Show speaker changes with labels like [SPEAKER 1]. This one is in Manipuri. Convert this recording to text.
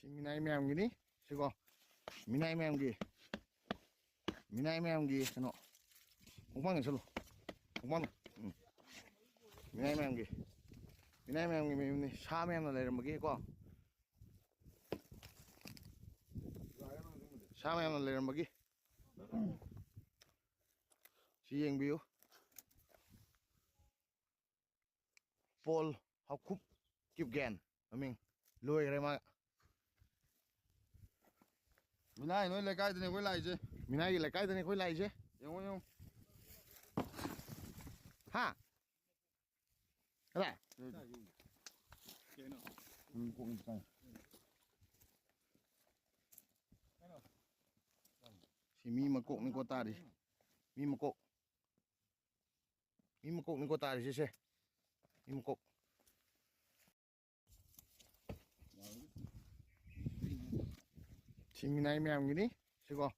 [SPEAKER 1] 미나이 매운기니? 시고 미나이 매운기 그노 공방에 절로 공방 미나이 매운기 매운니 샤 매운나 내려먹기 거 샤 매운나 내려먹기 시행비유 Paul học khúc kịp ghen và mình lùi cái mà
[SPEAKER 2] mình này nói lại cái này quay lại chứ
[SPEAKER 1] mình này là cái này khối lại chứ
[SPEAKER 2] hiểu không
[SPEAKER 1] ha cái này
[SPEAKER 2] cũng sai
[SPEAKER 1] thì mi mà cụng lên cô ta đi mi mà cụng lên cô ta đi chứ mi mà cụng thì mình này mèo gì đi chứ có